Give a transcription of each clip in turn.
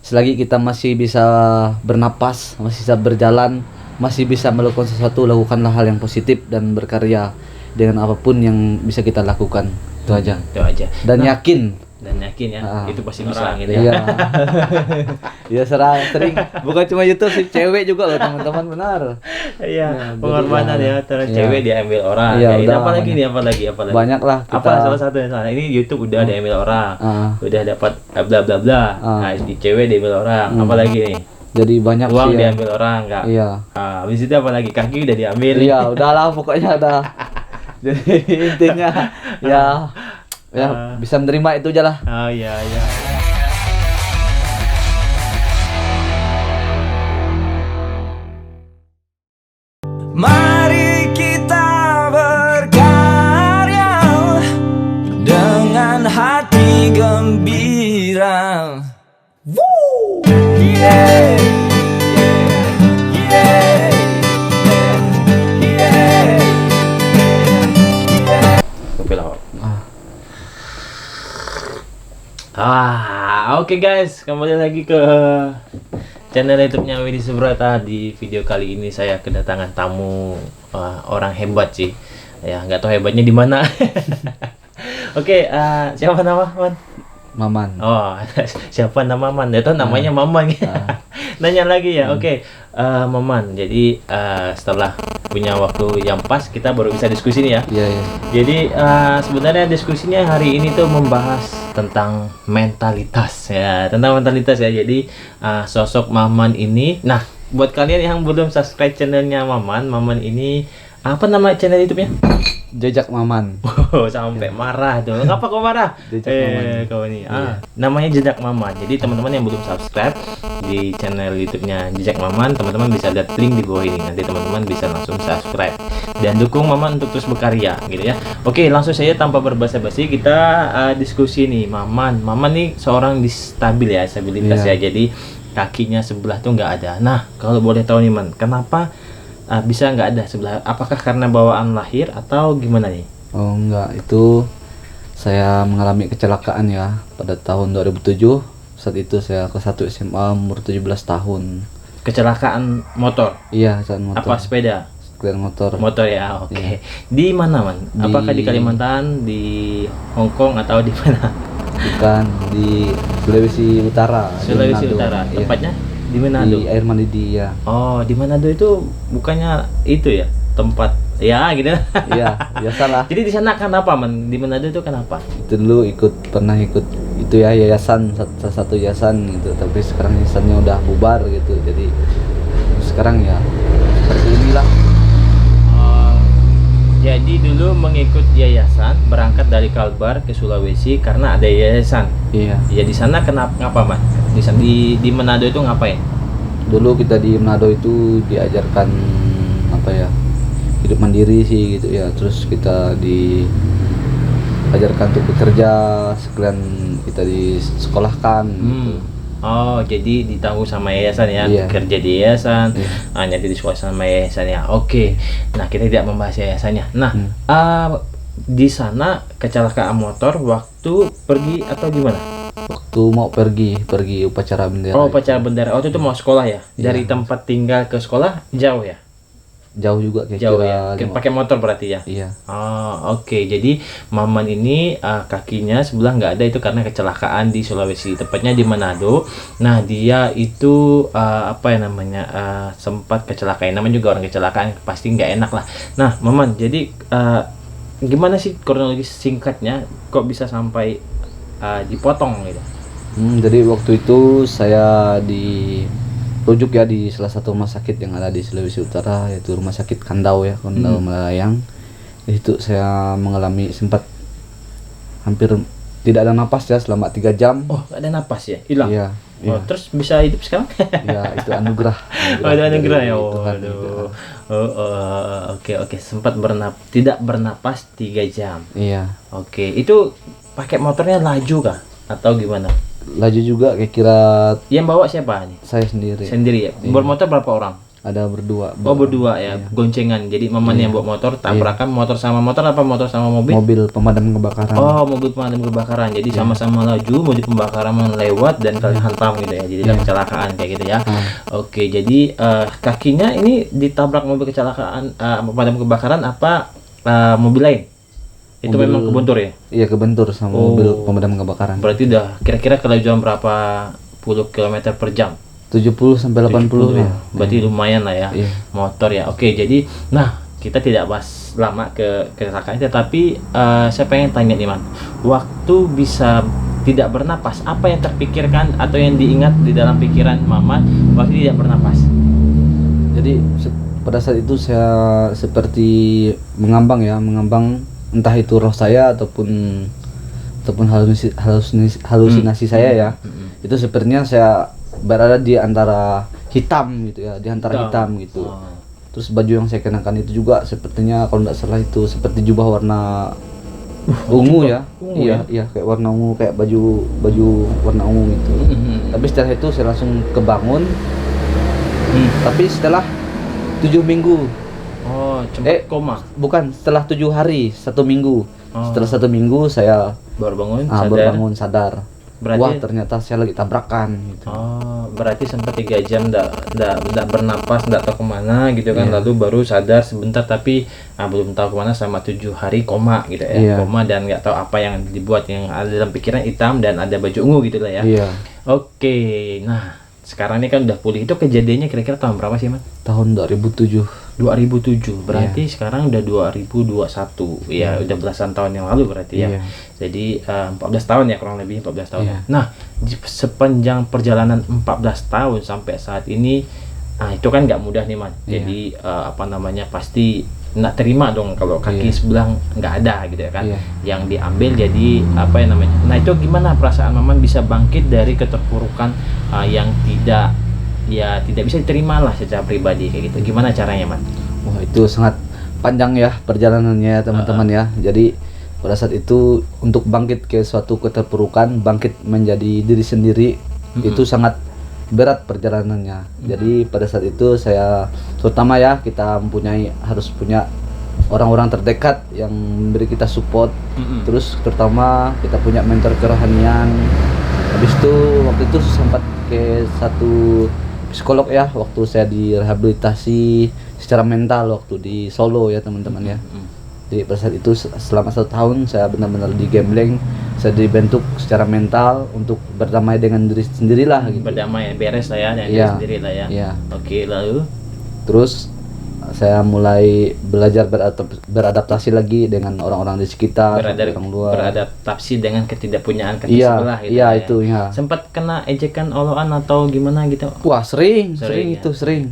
selagi kita masih bisa bernapas, masih bisa berjalan, masih bisa melakukan sesuatu, lakukanlah hal yang positif dan berkarya dengan apapun yang bisa kita lakukan. Itu aja. Itu aja. Dan yakin. Ya, itu pasti bisa gitu Iya. ya. Ya sering, bukan cuma YouTube sih, cewek juga loh teman-teman, benar. Iya, Nah, pengorbanan jadi, ya, terus iya. cewek diambil orang. Iya, Ya, ini udah apalagi banyak. nih, apalagi. Banyak lah kita. Apa salah satu yang salah? Ini YouTube udah diambil orang. Udah dapat bla bla bla. Nah, di cewek diambil orang. Apalagi nih? Jadi banyak Uang sih ya. diambil orang, Kak. Iya. Habis itu apalagi? Kaki udah diambil. Iya, udahlah pokoknya udah. Jadi intinya ya bisa menerima itu aja lah. Oh iya iya. Mari kita berkarya dengan hati gembira. Woo! Yeah! Yeah! Yeah! Yeah! Kopi laut. Oke guys, kembali lagi ke channel YouTube-nya Widhi Subrata. Di video kali ini saya kedatangan tamu orang hebat sih. Ya, nggak tahu hebatnya di mana. Oke, siapa nama Man? Maman. Oh, siapa nama Man? Itu namanya Maman. Nanya lagi ya. Oke, Maman. Jadi setelah punya waktu yang pas, kita baru bisa diskusi nih ya. Iya, iya. Jadi sebenarnya diskusinya hari ini tuh membahas tentang mentalitas ya, tentang mentalitas ya. Jadi sosok Maman ini, nah buat kalian yang belum subscribe channelnya Maman ini apa nama channel YouTube-nya? Jejak Maman. Oh, sampai marah tuh. Ngapa kau marah? Jejak Maman. Kau ini. Namanya Jejak Maman. Jadi teman-teman yang belum subscribe di channel YouTube-nya Jejak Maman, teman-teman bisa lihat link di bawah ini. Nanti teman-teman bisa langsung subscribe dan dukung Maman untuk terus berkarya, gitu ya. Oke, langsung saja tanpa berbasa-basi kita diskusi nih. Maman nih seorang distabil ya, disabilitas ya. Jadi kakinya sebelah tuh nggak ada. Nah, kalau boleh tahu nih Man, kenapa bisa nggak ada sebelah? Apakah karena bawaan lahir atau gimana nih? Oh enggak, itu saya mengalami kecelakaan ya pada tahun 2007. Saat itu saya kelas 1 SMA, umur 17 tahun. Kecelakaan motor? Iya, saat motor. Apa sepeda? Sepeda motor. Motor ya, oke. Iya. Di mana Man? Apakah di Kalimantan, di Hong Kong atau di mana? Bukan, di Sulawesi Utara. di Sulawesi Manado. Utara. Iya. Tepatnya di Manado. Di Air Mandidi ya. Oh, di Manado itu bukannya itu ya tempat ya gitu. Iya, biasalah. Jadi di sana kenapa Man? Di Manado itu kenapa? Itu dulu pernah ikut itu ya, yayasan, salah satu yayasan gitu, tapi sekarang yayasannya udah bubar gitu. Jadi sekarang ya seperti inilah. Jadi dulu mengikut yayasan, berangkat dari Kalbar ke Sulawesi karena ada yayasan. Iya. Ya di sana ngapa Man? Di Manado itu ngapain? Dulu kita di Manado itu diajarkan apa ya, hidup mandiri sih gitu ya. Terus kita diajarkan untuk bekerja, sekalian kita disekolahkan gitu. Oh, jadi ditanggung sama yayasan ya, Iya. kerja di yayasan, Iya. nanti di sekolah sama yayasan ya. Oke, nah kita tidak membahas yayasannya. Nah, di sana kecelakaan motor waktu pergi atau gimana? Waktu mau pergi upacara bendera. Oh, upacara bendera. Waktu itu mau sekolah ya? Dari Iya. tempat tinggal ke sekolah jauh ya? Jauh juga Jauh kira-kira ya. Pakai motor berarti ya? Iya. Oh, oke. Jadi Maman ini kakinya sebelah nggak ada itu karena kecelakaan di Sulawesi, tepatnya di Manado. Nah, dia itu apa ya namanya, sempat kecelakaan. Namanya juga orang kecelakaan, pasti nggak enak lah. Nah, Maman, jadi gimana sih kronologis singkatnya kok bisa sampai dipotong gitu? Jadi waktu itu saya dirujuk ya di salah satu rumah sakit yang ada di Sulawesi Utara, yaitu Rumah Sakit Kandau ya, Kandau Melayang. Di situ saya mengalami sempat hampir tidak ada napas ya selama 3 jam. Oh, nggak ada napas ya? Hilang? Iya. Oh, Iya. terus bisa hidup sekarang? Ya, itu anugerah. Oh, ada anugerah ya. dari Tuhan gitu. Waduh. Oke. Sempat tidak bernapas 3 jam. Iya. Oke, itu pakai motornya laju kah atau gimana? Laju juga, kira-kira Yang bawa siapa nih? saya sendiri. Sendiri ya? Iya. Bermotor berapa orang? Ada berdua. Oh berdua ya, goncengan. Jadi maman yang bawa motor, tabrakan motor sama motor apa motor sama mobil? Mobil pemadam kebakaran. Oh mobil pemadam kebakaran. Jadi sama-sama laju, mobil pembakaran lewat dan kalian hantam gitu ya. Jadi ada kecelakaan kayak gitu ya. Oke, jadi kakinya ini ditabrak mobil kecelakaan pemadam kebakaran apa mobil lain? Itu memang kebentur ya? Iya, kebentur sama mobil pemadam kebakaran. Berarti udah kira-kira kelajuan berapa puluh kilometer per jam? 70 sampai 80 ya. Berarti lumayan lah ya. Iya. Motor ya. Oke, jadi kita tidak bahas lama ke kecelakaan itu, tapi saya pengen tanya nih Man. Waktu bisa tidak bernapas, apa yang terpikirkan atau yang diingat di dalam pikiran Mama waktu tidak bernapas? Jadi pada saat itu saya seperti mengambang entah itu roh saya ataupun halusinasi saya ya. Itu sepertinya saya berada di antara hitam gitu ya, di antara hitam gitu. Terus baju yang saya kenakan itu juga sepertinya kalau tidak salah itu seperti jubah warna ungu ya. Iya, kayak warna ungu, kayak baju warna ungu gitu. Tapi setelah itu saya langsung kebangun. Tapi setelah 7 minggu. Oh, cepat koma. Bukan, setelah 7 hari, 1 minggu. Setelah 1 minggu saya baru bangun, sadar. Berarti, wah ternyata saya lagi tabrakan gitu. Oh, berarti sempat 3 jam nggak bernapas, nggak tahu kemana gitu kan. Lalu baru sadar sebentar tapi belum tahu kemana sama 7 hari koma gitu ya. Koma dan nggak tahu apa yang dibuat, yang ada dalam pikiran hitam dan ada baju ungu gitu lah ya. Oke, nah sekarang ini kan udah pulih. Itu kejadiannya kira-kira tahun berapa sih Man? Tahun 2007. 2007 berarti sekarang udah 2021 ya, udah belasan tahun yang lalu berarti ya. Jadi 14 tahun ya, kurang lebih 14 tahun. Nah, sepanjang perjalanan 14 tahun sampai saat ini, itu kan nggak mudah nih Man. Jadi pasti nggak terima dong kalau kaki sebelah nggak ada gitu ya kan. Yang diambil jadi nah itu gimana perasaan Maman bisa bangkit dari keterpurukan yang tidak bisa diterima lah secara pribadi kayak gitu. Gimana caranya Man? Wah, itu sangat panjang ya perjalanannya teman-teman ya. Jadi pada saat itu untuk bangkit ke suatu keterpurukan, bangkit menjadi diri sendiri, itu sangat berat perjalanannya. Jadi pada saat itu saya terutama ya, kita harus punya orang-orang terdekat yang memberi kita support. Terus terutama kita punya mentor kerohanian. Habis itu waktu itu sempat ke satu psikolog ya, waktu saya direhabilitasi secara mental waktu di Solo ya teman-teman ya. Jadi pada saat itu selama 1 tahun saya benar-benar digembleng, saya dibentuk secara mental untuk berdamai dengan diri sendirilah gitu. Berdamai, beres lah ya dengan diri sendiri lah ya. Oke, lalu terus saya mulai belajar beradaptasi lagi dengan orang-orang di sekitar, orang luar. Beradaptasi dengan ketidakpunyaan kaki sebelah gitu. Itu ya. Sempat kena ejekan, olokan atau gimana gitu? Wah, sering.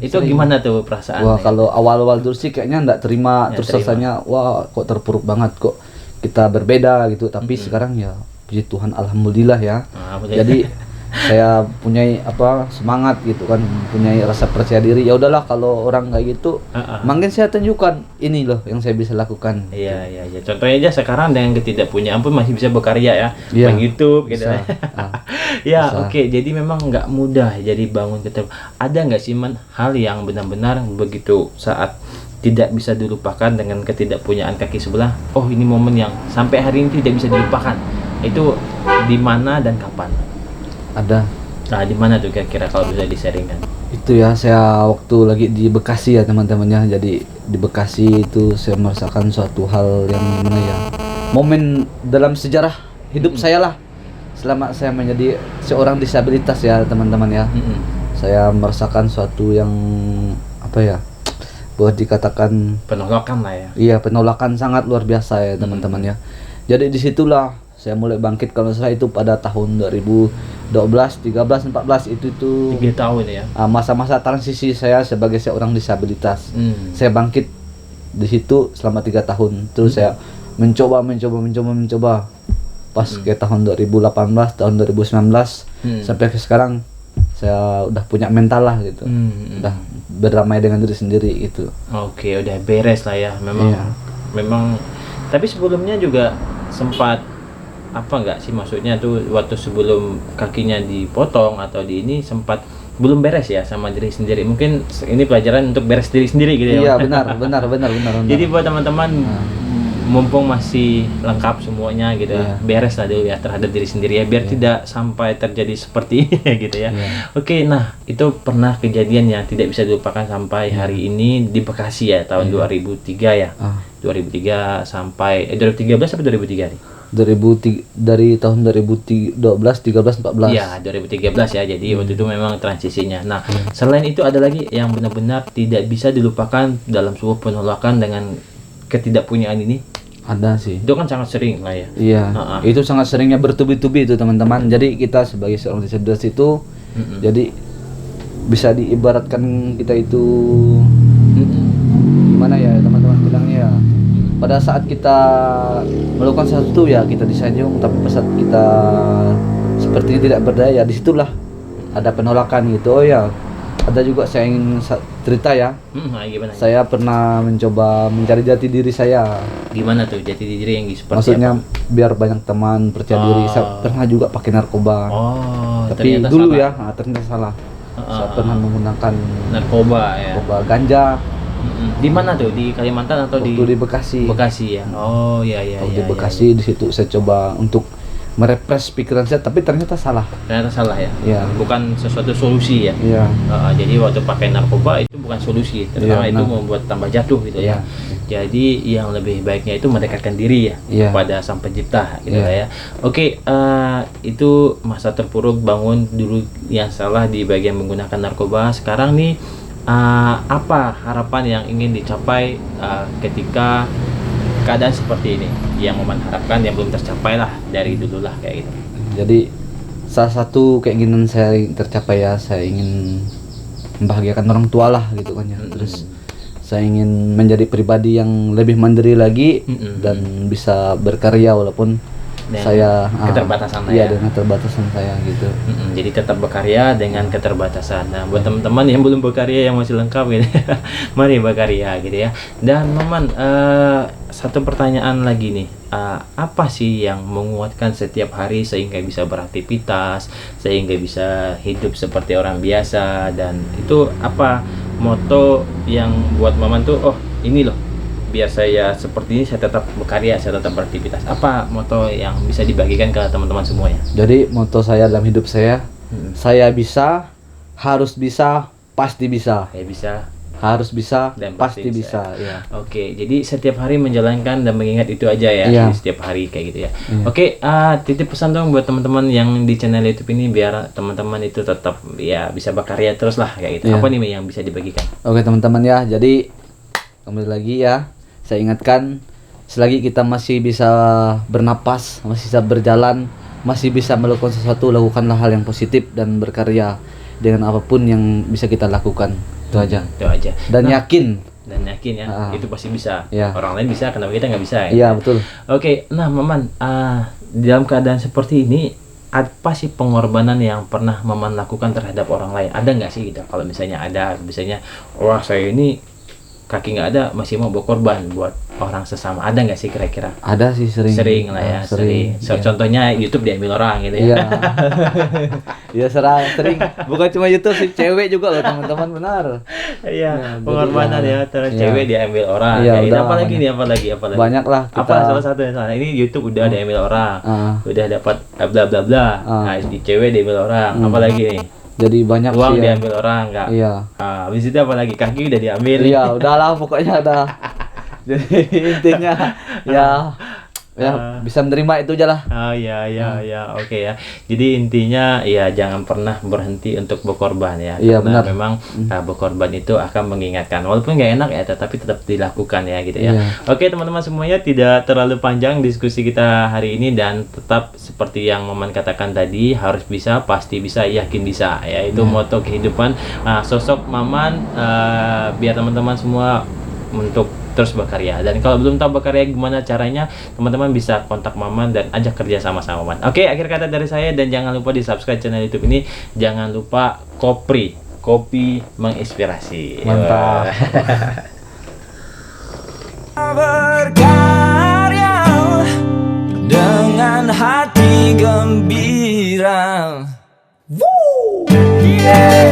Itu gimana tuh perasaan? Wah, kalau awal-awal dulu sih kayaknya enggak terima, terus rasanya wah kok terpuruk banget, kok kita berbeda gitu. Tapi sekarang ya puji Tuhan, alhamdulillah ya. Jadi saya punya semangat gitu kan, punya rasa percaya diri. Ya udahlah, kalau orang kayak gitu makin saya tunjukkan ini loh yang saya bisa lakukan. Iya. Contohnya aja sekarang dengan ketidakpunyaan pun masih bisa berkarya ya, main YouTube gitu. Oke. Jadi memang nggak mudah jadi bangun ada nggak sih Man hal yang benar-benar begitu saat tidak bisa dilupakan dengan ketidakpunyaan kaki sebelah? Oh, ini momen yang sampai hari ini tidak bisa dilupakan. Itu di mana dan kapan? Ada. Nah, di mana tuh kira-kira kalau bisa di-sharingkan? Itu ya, saya waktu lagi di Bekasi ya teman-teman ya. Jadi di Bekasi itu saya merasakan suatu hal yang mana ya, momen dalam sejarah hidup saya lah selama saya menjadi seorang disabilitas ya teman-teman ya. Saya merasakan suatu yang boleh dikatakan penolakan lah ya. Iya, penolakan sangat luar biasa ya teman-teman ya. Jadi disitulah saya mulai bangkit, kalau saya itu pada tahun 2012, 13, 14 itu 3 tahun ya. Masa-masa transisi saya sebagai seorang disabilitas. Saya bangkit di situ selama 3 tahun. Terus saya mencoba. Pas ke tahun 2018, tahun 2019 sampai ke sekarang saya udah punya mental lah gitu. Udah berdamai dengan diri sendiri gitu. Oke, udah beres lah ya. Memang tapi sebelumnya juga sempat nggak sih, maksudnya tuh waktu sebelum kakinya dipotong atau di ini sempat belum beres ya sama diri sendiri. Mungkin ini pelajaran untuk beres diri sendiri gitu ya. Iya, Mas? benar. Jadi buat teman-teman mumpung masih lengkap semuanya gitu ya, Iya. beres lah dulu ya terhadap diri sendiri ya, biar tidak sampai terjadi seperti ini gitu ya. Iya. Oke, nah itu pernah kejadian yang tidak bisa dilupakan sampai hari ini di Bekasi ya, tahun 2003 ya. Ah. 2003 sampai 2013 sampai 2003 nih. 2003, dari tahun 2012, 13, 14. Iya, 2013 ya. Jadi waktu itu memang transisinya. Nah, selain itu ada lagi yang benar-benar tidak bisa dilupakan dalam sebuah penolakan dengan ketidakpunyaan ini. Ada sih. Itu kan sangat sering lah ya. Iya, Ha-ha. itu sangat seringnya bertubi-tubi itu teman-teman. Jadi kita sebagai seorang disabilitas itu, jadi bisa diibaratkan kita itu gimana ya teman-teman bilangnya ya. Pada saat kita melakukan sesuatu ya kita disanjung, tapi pada saat kita seperti ini tidak berdaya, disitulah ada penolakan gitu. Oh ya, ada juga saya ingin cerita ya. Nah, gimana? Saya pernah mencoba mencari jati diri saya. Gimana tuh jati diri yang seperti Maksudnya apa? biar banyak teman percaya diri. Saya pernah juga pakai narkoba. Oh, Tapi ternyata dulu salah. ya, ternyata salah. Saya pernah menggunakan Narkoba ya. narkoba ganja Di mana tuh? Di Kalimantan atau waktu di Bekasi. Bekasi ya. Oh, iya iya Waktu iya. di Bekasi di situ saya coba untuk merepres pikiran saya, tapi ternyata salah. Ternyata salah ya. Iya. Bukan sesuatu solusi ya. Iya. Jadi waktu pakai narkoba itu bukan solusi, terutama Iya, itu nah. membuat tambah jatuh gitu ya. Iya. Jadi yang lebih baiknya itu mendekatkan diri ya Iya. kepada Sang Pencipta gitu Iya. lah ya. Oke, itu masa terpuruk bangun dulu yang salah di bagian menggunakan narkoba. Sekarang nih apa harapan yang ingin dicapai ketika keadaan seperti ini yang Maman harapkan yang belum tercapai lah dari dulu lah kayak gitu. Jadi salah satu keinginan saya tercapai ya, saya ingin membahagiakan orang tua lah gitu kan ya. Terus saya ingin menjadi pribadi yang lebih mandiri lagi dan bisa berkarya walaupun Dan saya keterbatasan iya, ya. dengan keterbatasan saya gitu. Jadi tetap berkarya dengan keterbatasan. Nah, buat teman-teman yang belum berkarya yang masih lengkap gitu, mari berkarya gitu ya. Dan Maman, satu pertanyaan lagi nih, apa sih yang menguatkan setiap hari sehingga bisa beraktivitas, sehingga bisa hidup seperti orang biasa, dan itu apa moto yang buat Maman tuh, oh ini loh, biar saya seperti ini saya tetap berkarya, saya tetap beraktivitas. Apa moto yang bisa dibagikan ke teman-teman semuanya? Jadi moto saya dalam hidup saya bisa, harus bisa, pasti bisa. Saya bisa. Harus bisa Dan pasti pasti bisa ya. Oke, jadi setiap hari menjalankan dan mengingat itu aja ya, Iya. di setiap hari kayak gitu ya. Iya. Oke, titip pesan dong buat teman-teman yang di channel YouTube ini biar teman-teman itu tetap ya bisa berkarya terus lah kayak gitu. Iya. Apa nih Mi, yang bisa dibagikan? Oke teman-teman ya, jadi kembali lagi ya, saya ingatkan selagi kita masih bisa bernapas, masih bisa berjalan, masih bisa melakukan sesuatu, lakukanlah hal yang positif dan berkarya dengan apapun yang bisa kita lakukan. Itu aja. Itu aja. Dan yakin. Dan yakin ya, itu pasti bisa. Iya. Orang lain bisa, kenapa kita nggak bisa? Iya betul. Oke, nah Maman, dalam keadaan seperti ini, apa sih pengorbanan yang pernah Maman lakukan terhadap orang lain? Ada nggak sih gitu? Kalau misalnya ada, misalnya, wah saya ini kaki nggak ada, masih mau berkorban buat orang sesama. Ada nggak sih kira-kira? Ada sih sering. Sering lah ya, sering. Iya. Contohnya YouTube diambil orang gitu ya. Iya. Iya sering. Bukan cuma YouTube sih, cewek juga loh teman-teman, benar. Iya, jadi pengorbanan ya. ya, terus Iya. cewek diambil orang. Iya, Kayak gitu. udah Apalagi banyak. nih, apalagi. Banyak lah kita. Apa salah satu yang salah? Ini YouTube udah diambil orang, udah dapat bla bla bla. Nah, di cewek diambil orang. Apalagi nih? Jadi banyak Uang sih ya. diambil orang, enggak? Iya. Habis itu apalagi? Kaki udah diambil. Iya, udahlah pokoknya ada. Jadi intinya ya bisa menerima itu aja lah. Oh iya oke ya. Jadi intinya ya jangan pernah berhenti untuk berkorban ya. Iya, Karena benar. memang berkorban itu akan mengingatkan. Walaupun nggak enak ya, tetapi tetap dilakukan ya gitu ya. Iya. Oke teman-teman semuanya, tidak terlalu panjang diskusi kita hari ini dan tetap seperti yang Maman katakan tadi, harus bisa, pasti bisa, yakin bisa ya. Itu moto kehidupan. Sosok Maman biar teman-teman semua untuk terus berkarya. Dan kalau belum tahu berkarya gimana caranya, teman-teman bisa kontak Maman dan ajak kerja sama Maman. Oke, akhir kata dari saya, dan jangan lupa di subscribe channel YouTube ini. Jangan lupa kopi menginspirasi. Mantap. Berkarya dengan hati gembira. Woo! Yeah!